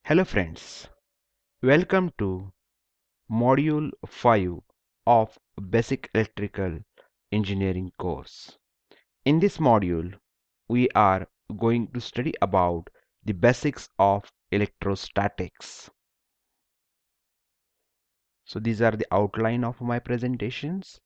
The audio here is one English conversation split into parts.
Hello friends, welcome to Module 5 of Basic Electrical Engineering course. In this module, we are going to study about the basics of electrostatics. So these are the outline of my presentations.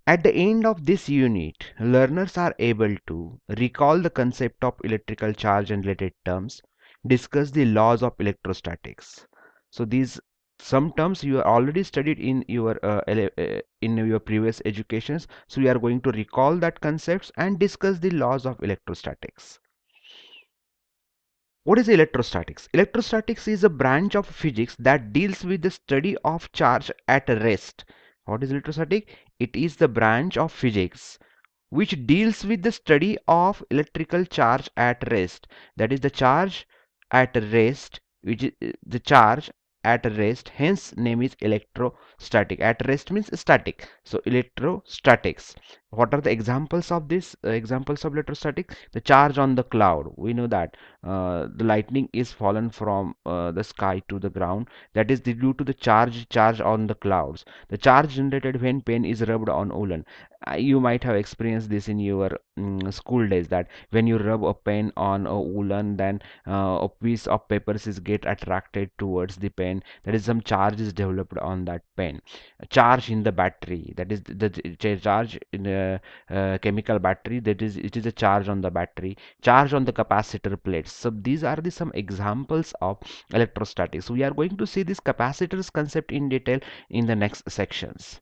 At the end of this unit, learners are able to recall the concept of electrical charge and related terms, discuss the laws of electrostatics. So these some terms you already studied in your previous educations. So we are going to recall that concepts and discuss the laws of electrostatics. What is electrostatics? Electrostatics is a branch of physics that deals with the study of charge at rest. What is electrostatic? It is the branch of physics which deals with the study of electrical charge at rest. That is the charge at rest, which is the charge at rest, hence name is electrostatic. At rest means static, so electrostatics. What are the examples of this? Examples of electrostatic: the charge on the cloud. We know that the lightning is fallen from the sky to the ground. That is due to the charge on the clouds. The charge generated when pen is rubbed on woolen. You might have experienced this in your school days, that when you rub a pen on a woolen, then a piece of paper is get attracted towards the pen. That is, some charge is developed on that pen. A charge in the battery, that is the charge in a chemical battery, that is, it is a charge on the battery. Charge on the capacitor plates. So these are the some examples of electrostatics. We are going to see this capacitors concept in detail in the next sections.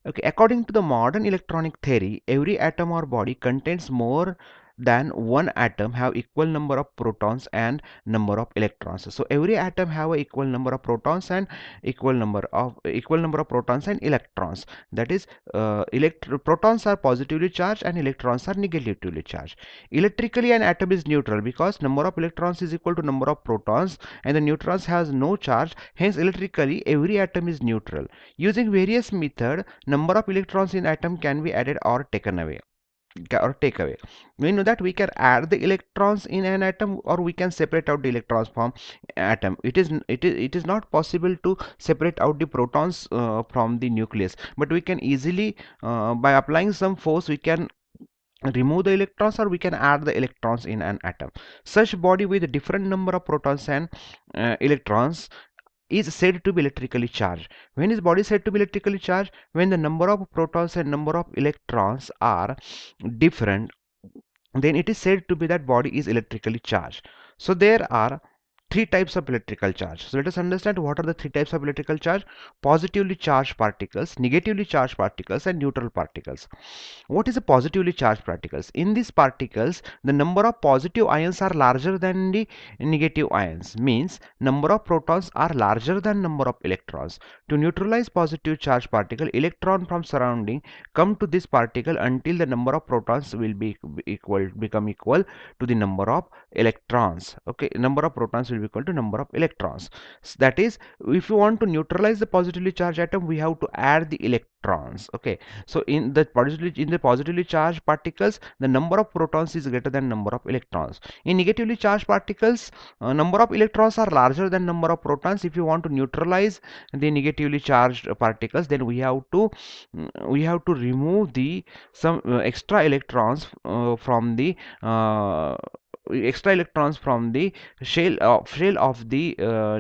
Okay, according to the modern electronic theory, every atom or body contains more than one atom have equal number of protons and number of electrons. So every atom have a equal number of protons and equal number of protons and electrons. That is, protons are positively charged and electrons are negatively charged. Electrically, an atom is neutral because number of electrons is equal to number of protons and the neutrons has no charge. Hence, electrically, every atom is neutral. Using various methods, number of electrons in atom can be added or taken away or take away. We know that we can add the electrons in an atom or we can separate out the electrons from atom. It is not possible to separate out the protons from the nucleus, but we can easily by applying some force we can remove the electrons or we can add the electrons in an atom. Such body with a different number of protons and electrons is said to be electrically charged. When is body said to be electrically charged? When the number of protons and number of electrons are different, then it is said to be that body is electrically charged. So there are three types of electrical charge. So let us understand what are the three types of electrical charge: positively charged particles, negatively charged particles, and neutral particles. What is a positively charged particles? In these particles, the number of positive ions are larger than the negative ions, means number of protons are larger than number of electrons. To neutralize positive charged particle, electron from surrounding come to this particle until the number of protons will become equal to the number of electrons. Okay, number of protons will be equal to number of electrons. So that is, if you want to neutralize the positively charged atom, we have to add the electrons. Okay, so in the positively charged particles, the number of protons is greater than number of electrons. In negatively charged particles, number of electrons are larger than number of protons. If you want to neutralize the negatively charged particles, then we have to remove the some extra electrons from the shell of the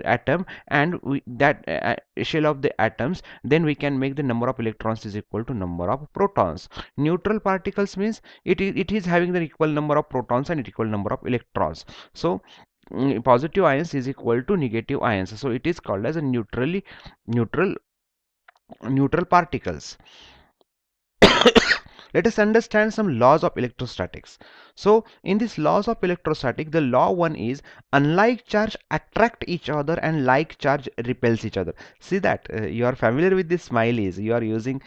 atom, and that shell of the atoms, then we can make the number of electrons is equal to number of protons. Neutral particles means it is having the equal number of protons and equal number of electrons. So positive ions is equal to negative ions, so it is called as a neutral particles. Let us understand some laws of electrostatics. So in these laws of electrostatic, the law one is unlike charge attract each other and like charge repels each other. See that you are familiar with these smileys. You are using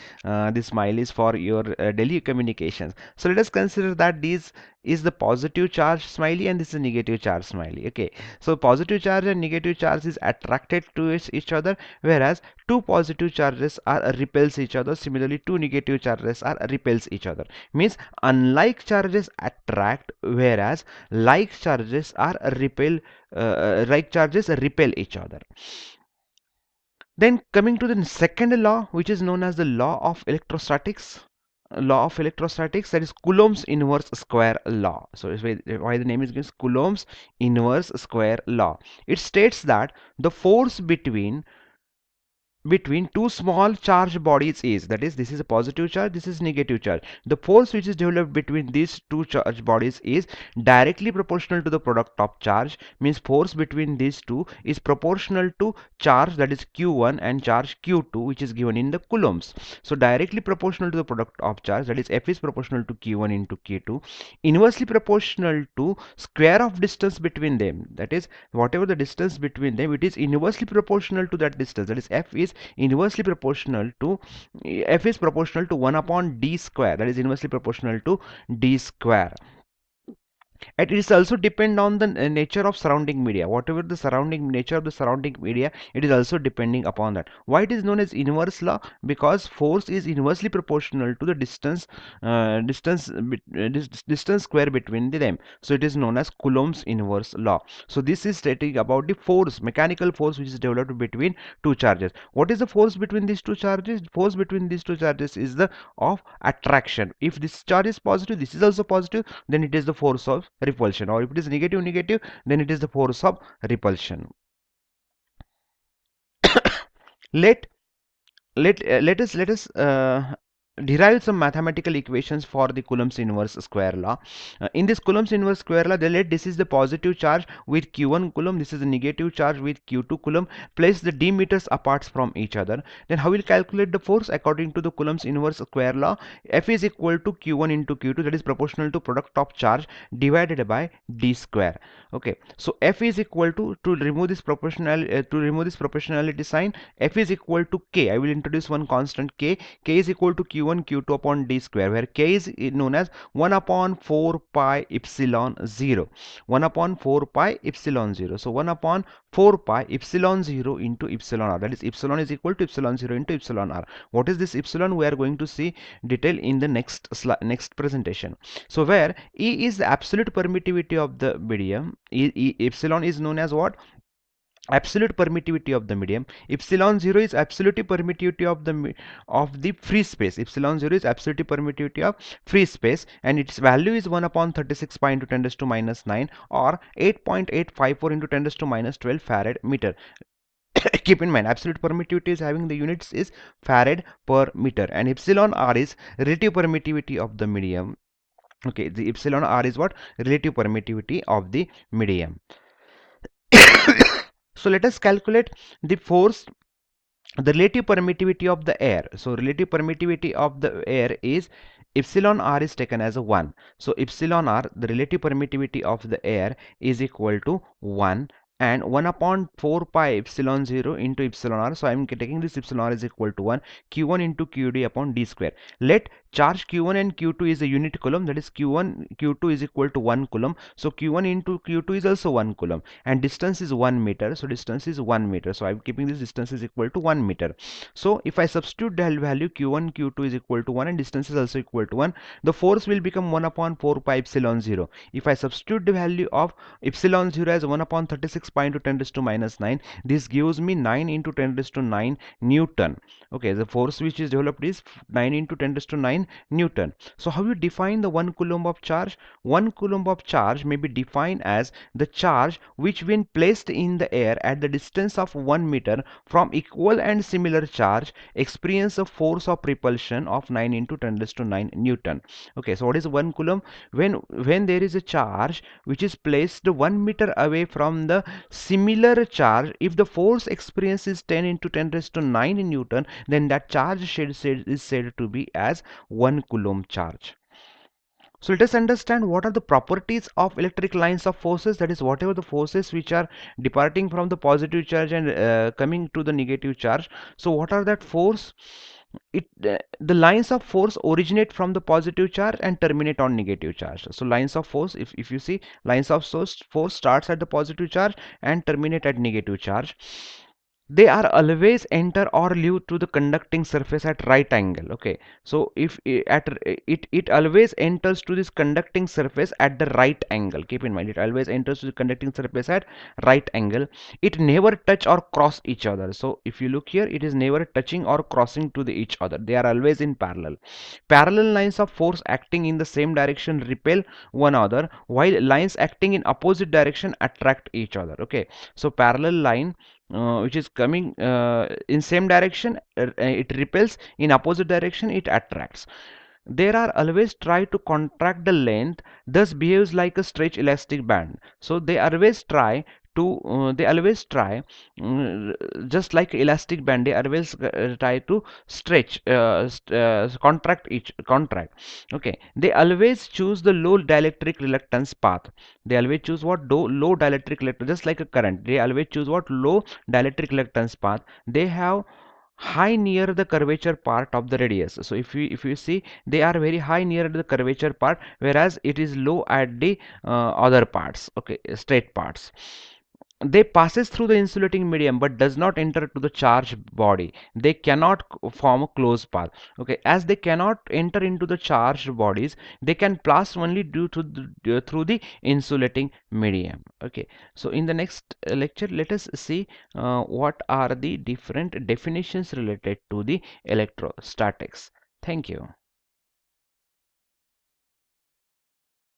these smileys for your daily communications. So let us consider that this is the positive charge smiley and this is a negative charge smiley. Okay, so positive charge and negative charge is attracted to each other, whereas two positive charges are repels each other. Similarly, two negative charges are repels each other. Means unlike charges attract, whereas like charges repel each other. Then coming to the second law, which is known as the law of electrostatics. That is Coulomb's inverse square law. So why the name is given Coulomb's inverse square law. It states that the force between two small charged bodies is, that is, this is a positive charge, this is negative charge. The force which is developed between these two charged bodies is directly proportional to the product of charge. Means force between these two is proportional to charge, that is q1, and charge q2, which is given in the coulombs. So directly proportional to the product of charge, that is F is proportional to q1 into q2, inversely proportional to square of distance between them, that is whatever the distance between them, it is inversely proportional to that distance, that is inversely proportional to F is proportional to 1 upon d square, that is inversely proportional to d square. And it is also depend on the nature of surrounding media. Whatever the surrounding nature of the surrounding media, it is also depending upon that. Why it is known as inverse law? Because force is inversely proportional to the distance square between them. So it is known as Coulomb's inverse law. So this is stating about the force, mechanical force, which is developed between two charges. What is the force between these two charges? Force between these two charges is the of attraction. If this charge is positive, this is also positive, then it is the force of repulsion, or if it is negative, then it is the force of repulsion. let let us derive some mathematical equations for the Coulomb's inverse square law. In this Coulomb's inverse square law, this is the positive charge with q1 coulomb, this is the negative charge with q2 coulomb. Place the d meters apart from each other. Then how will calculate the force? According to the Coulomb's inverse square law, F is equal to q1 into q2, that is proportional to product of charge divided by d square. Okay, so F is equal to remove this proportionality sign, F is equal to k. I will introduce one constant k. K is equal to q1 q2 upon d square, where k is known as 1 upon 4 pi epsilon 0. 1 upon 4 pi epsilon 0. So 1 upon 4 pi epsilon 0 into epsilon r. That is epsilon is equal to epsilon 0 into epsilon r. What is this epsilon? We are going to see detail in the next presentation. So where E is the absolute permittivity of the medium. Epsilon is known as what? Absolute permittivity of the medium. Epsilon 0 is absolute permittivity of the free space. Epsilon 0 is absolute permittivity of free space, and its value is 1 upon 36 pi into 10 raised to minus 9, or 8.854 into 10 raised to minus 12 farad meter. Keep in mind, absolute permittivity is having the units is farad per meter, and epsilon r is relative permittivity of the medium. Okay, the epsilon r is what? Relative permittivity of the medium. So let us calculate the force, the relative permittivity of the air. So relative permittivity of the air is epsilon r is taken as a 1. So epsilon r, the relative permittivity of the air, is equal to 1, and 1 upon 4 pi epsilon 0 into epsilon r. So I am taking this epsilon r is equal to 1, q1 into qd upon d square. Let charge q1 and q2 is a unit coulomb, that is q1 q2 is equal to 1 coulomb. So q1 into q2 is also 1 coulomb, and distance is 1 meter. So distance is 1 meter. So I am keeping this distance is equal to 1 meter. So if I substitute the value q1 q2 is equal to 1 and distance is also equal to 1, the force will become 1 upon 4 pi epsilon 0. If I substitute the value of epsilon 0 as 1 upon 36 pi into 10 raised to minus 9, this gives me 9 into 10 raised to 9 Newton. Okay, the force which is developed is 9 into 10 raised to 9 Newton. So how you define the 1 coulomb of charge? 1 coulomb of charge may be defined as the charge which when placed in the air at the distance of 1 meter from equal and similar charge experience a force of repulsion of 9 into 10 raised to 9 Newton. Okay, so what is 1 coulomb? When there is a charge which is placed 1 meter away from the similar charge, if the force experienced is 10 into 10 raised to 9 Newton, then that charge is said to be as 1 coulomb charge. So let us understand what are the properties of electric lines of forces, that is whatever the forces which are departing from the positive charge and coming to the negative charge. So what are that force? The lines of force originate from the positive charge and terminate on negative charge. So lines of force, if you see, lines of force starts at the positive charge and terminate at negative charge. they are always enter or leave to the conducting surface at right angle. Okay, so if it always enters to this conducting surface at the right angle. Keep in mind, it always enters to the conducting surface at right angle. It never touch or cross each other. So if you look here, it is never touching or crossing to the each other. They are always in parallel. Parallel lines of force acting in the same direction repel one another, while lines acting in opposite direction attract each other. Okay, so parallel line which is coming in same direction, it repels; in opposite direction it attracts. There are always try to contract the length, thus behaves like a stretch elastic band. So they always try just like elastic band, they always try to stretch contract each contract. Okay, they always choose the low dielectric reluctance path. They always choose what? Low dielectric reluctance, just like a current. They always choose what? Low dielectric reluctance path. They have high near the curvature part of the radius. So if you see, they are very high near the curvature part, whereas it is low at the other parts. Okay, straight parts. They passes through the insulating medium but does not enter to the charged body. They cannot form a closed path. Okay, as they cannot enter into the charged bodies, they can pass only due to through the insulating medium. Okay, so in the next lecture, let us see what are the different definitions related to the electrostatics. Thank you.